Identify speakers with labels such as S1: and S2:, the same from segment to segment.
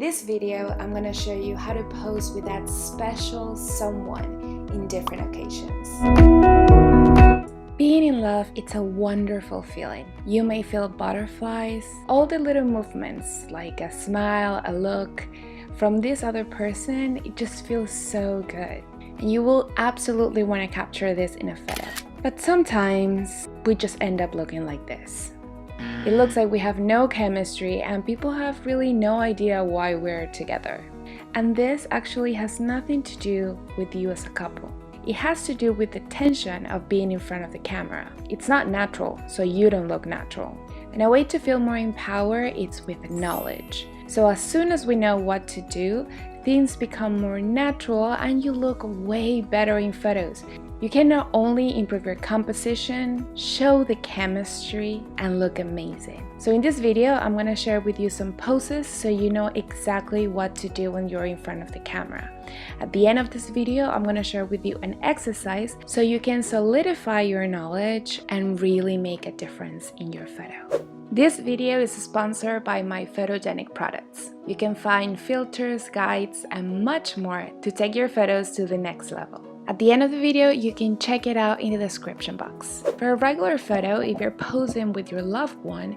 S1: this video, I'm going to show you how to pose with that special someone in different occasions. Being in love, it's a wonderful feeling. You may feel butterflies, all the little movements like a smile, a look from this other person, it just feels so good. And you will absolutely want to capture this in a photo. But sometimes we just end up looking like this. It looks like we have no chemistry and people have really no idea why we're together. And this actually has nothing to do with you as a couple. It has to do with the tension of being in front of the camera. It's not natural, so you don't look natural. And a way to feel more empowered is with knowledge. So as soon as we know what to do, things become more natural and you look way better in photos. You can not only improve your composition, show the chemistry, and look amazing. So in this video, I'm going to share with you some poses so you know exactly what to do when you're in front of the camera. At the end of this video, I'm going to share with you an exercise so you can solidify your knowledge and really make a difference in your photo. This video is sponsored by my photogenic products. You can find filters, guides, and much more to take your photos to the next level. At the end of the video, you can check it out in the description box. For a regular photo, if you're posing with your loved one,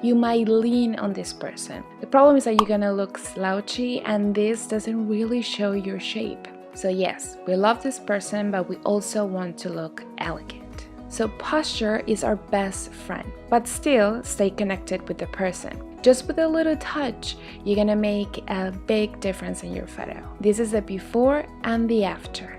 S1: you might lean on this person. The problem is that you're gonna look slouchy and this doesn't really show your shape. So yes, we love this person, but we also want to look elegant. So posture is our best friend, but still stay connected with the person. Just with a little touch, you're gonna make a big difference in your photo. This is the before and the after.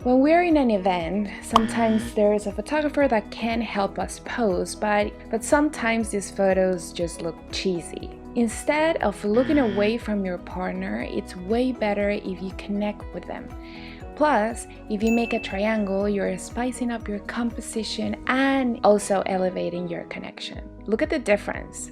S1: When we're in an event, sometimes there is a photographer that can help us pose, but sometimes these photos just look cheesy. Instead of looking away from your partner, it's way better if you connect with them. Plus, if you make a triangle, you're spicing up your composition and also elevating your connection. Look at the difference.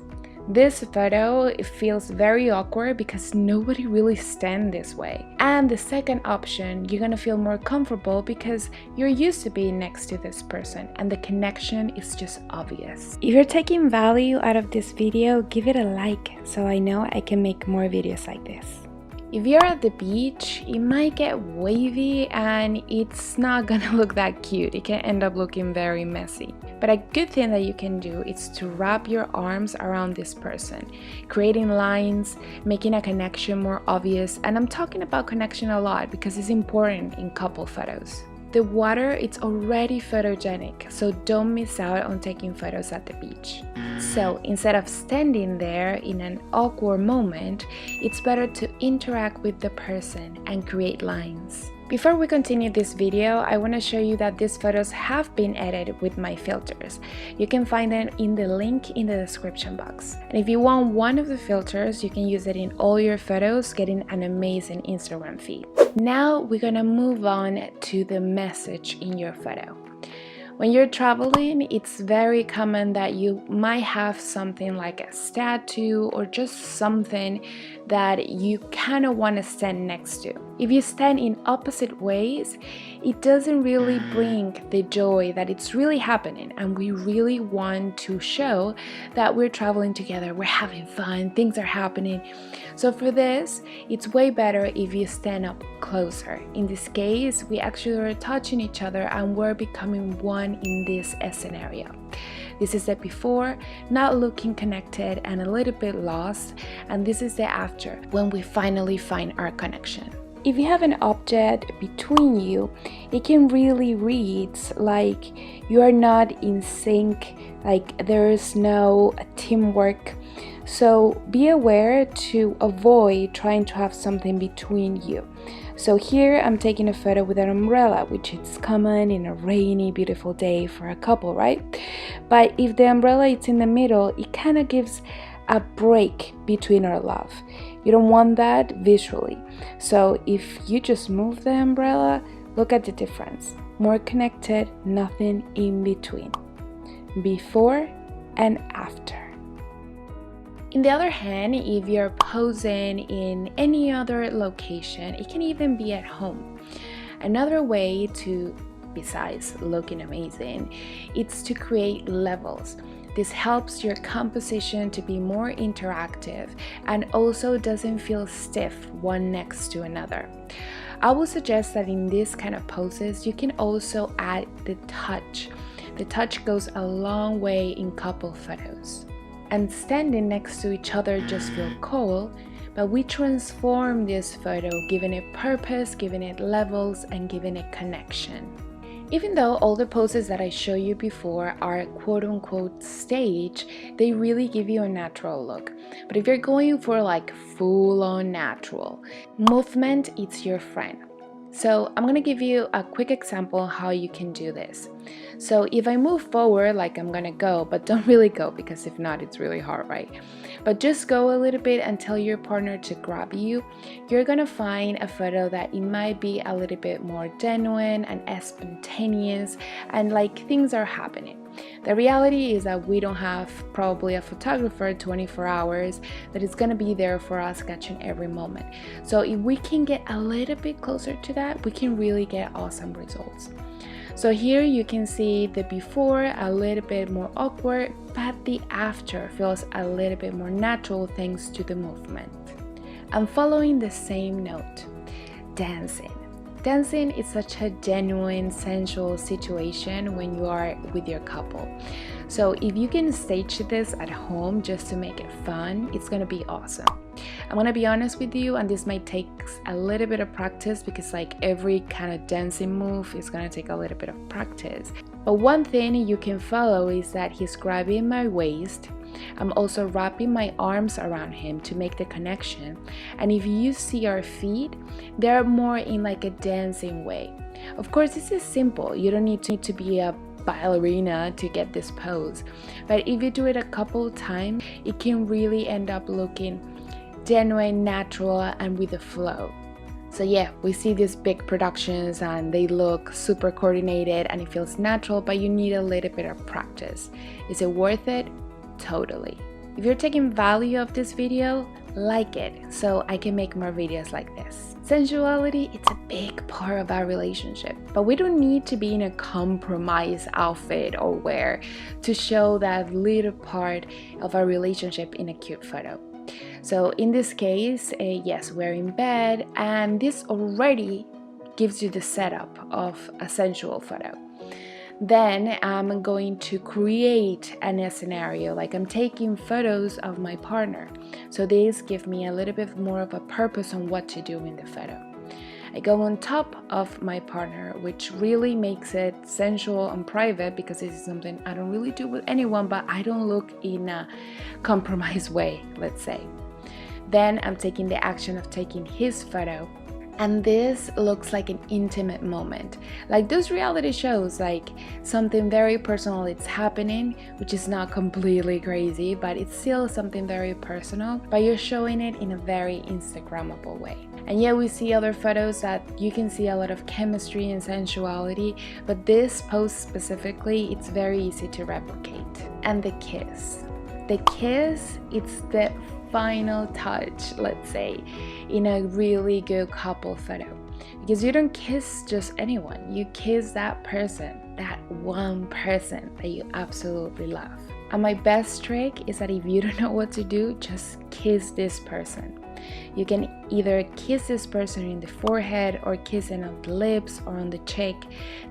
S1: This photo, it feels very awkward because nobody really stands this way. And the second option, you're gonna feel more comfortable because you're used to being next to this person and the connection is just obvious. If you're taking value out of this video, give it a like so I know I can make more videos like this. If you're at the beach, it might get wavy and it's not gonna look that cute. It can end up looking very messy. But a good thing that you can do is to wrap your arms around this person, creating lines, making a connection more obvious. And I'm talking about connection a lot because it's important in couple photos. The water, it's already photogenic, so don't miss out on taking photos at the beach. So instead of standing there in an awkward moment, it's better to interact with the person and create lines. Before we continue this video, I want to show you that these photos have been edited with my filters. You can find them in the link in the description box. And if you want one of the filters, you can use it in all your photos, getting an amazing Instagram feed. Now we're gonna move on to the message in your photo. When you're traveling, it's very common that you might have something like a statue or just something that you kind of want to stand next to. If you stand in opposite ways, it doesn't really bring the joy that it's really happening, and we really want to show that we're traveling together, we're having fun, things are happening. So for this, it's way better if you stand up closer. In this case, we actually are touching each other and we're becoming one in this scenario. This is the before, not looking connected and a little bit lost, and this is the after, when we finally find our connection. If you have an object between you, it can really read like you are not in sync, like there is no teamwork. So be aware to avoid trying to have something between you. So here I'm taking a photo with an umbrella, which is common in a rainy, beautiful day for a couple, right? But if the umbrella is in the middle, it kind of gives a break between our love. You don't want that visually. So if you just move the umbrella, look at the difference. More connected, nothing in between. Before and after. On the other hand, if you're posing in any other location, it can even be at home. Another way to, besides looking amazing, it's to create levels. This helps your composition to be more interactive and also doesn't feel stiff one next to another. I would suggest that in this kind of poses, you can also add the touch. The touch goes a long way in couple photos. And standing next to each other just feel cool, but we transform this photo, giving it purpose, giving it levels, and giving it connection. Even though all the poses that I show you before are quote-unquote stage, they really give you a natural look. But if you're going for like full-on natural, movement is your friend. So I'm gonna give you a quick example how you can do this. So if I move forward like I'm gonna go, but don't really go, because if not it's really hard, right? But just go a little bit and tell your partner to grab you, you're gonna find a photo that it might be a little bit more genuine and spontaneous and like things are happening. The reality is that we don't have probably a photographer 24 hours that is going to be there for us catching every moment. So if we can get a little bit closer to that, we can really get awesome results. So here you can see the before a little bit more awkward, but the after feels a little bit more natural thanks to the movement. And following the same note, dancing. Dancing is such a genuine, sensual situation when you are with your couple. So if you can stage this at home just to make it fun, it's gonna be awesome. I'm gonna be honest with you, and this might take a little bit of practice because like every kind of dancing move is gonna take a little bit of practice. But one thing you can follow is that he's grabbing my waist. I'm also wrapping my arms around him to make the connection, and if you see our feet, they're more in like a dancing way. Of course, this is simple. You don't need to be a ballerina to get this pose, but if you do it a couple times, it can really end up looking genuine, natural, and with a flow. So yeah, we see these big productions and they look super coordinated and it feels natural, but you need a little bit of practice. Is it worth it? Totally. If you're taking value of this video, like it so I can make more videos like this. Sensuality, it's a big part of our relationship, but we don't need to be in a compromise outfit or wear to show that little part of our relationship in a cute photo. So in this case, yes, we're in bed, and this already gives you the setup of a sensual photo. Then I'm going to create a scenario, like I'm taking photos of my partner. So these give me a little bit more of a purpose on what to do in the photo. I go on top of my partner, which really makes it sensual and private because this is something I don't really do with anyone, but I don't look in a compromised way, let's say. Then I'm taking the action of taking his photo. And this looks like an intimate moment, like those reality shows, like something very personal it's happening, which is not completely crazy, but it's still something very personal, but you're showing it in a very Instagrammable way. And yeah, we see other photos that you can see a lot of chemistry and sensuality, but this pose specifically, it's very easy to replicate. And the kiss. The kiss, it's the final touch, let's say, in a really good couple photo, because you don't kiss just anyone, you kiss that person, that one person that you absolutely love. And my best trick is that if you don't know what to do, just kiss this person. You can either kiss this person in the forehead or kiss it on the lips or on the cheek.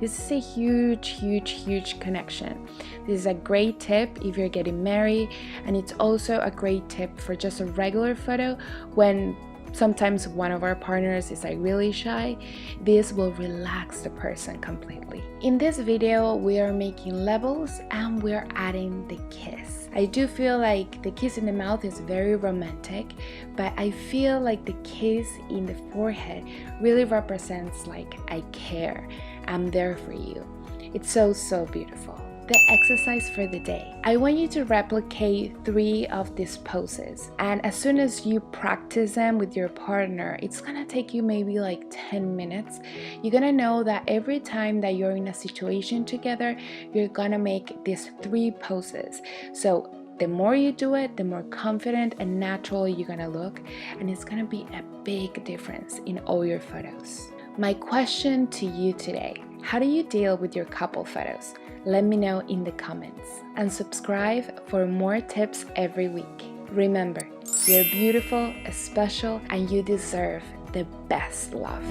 S1: This is a huge connection. This is a great tip if you're getting married, and it's also a great tip for just a regular photo when sometimes one of our partners is like really shy. This will relax the person completely. In this video, we are making levels and we're adding the kiss. I do feel like the kiss in the mouth is very romantic, but I feel like the kiss in the forehead really represents like I care, I'm there for you. It's so beautiful. The exercise for the day. I want you to replicate 3 of these poses, and as soon as you practice them with your partner, it's gonna take you maybe like 10 minutes. You're gonna know that every time that you're in a situation together, you're gonna make these 3 poses. So the more you do it, the more confident and natural you're gonna look, and it's gonna be a big difference in all your photos. My question to you today: how do you deal with your couple photos? Let me know in the comments. And subscribe for more tips every week. Remember, you're beautiful, special, and you deserve the best love.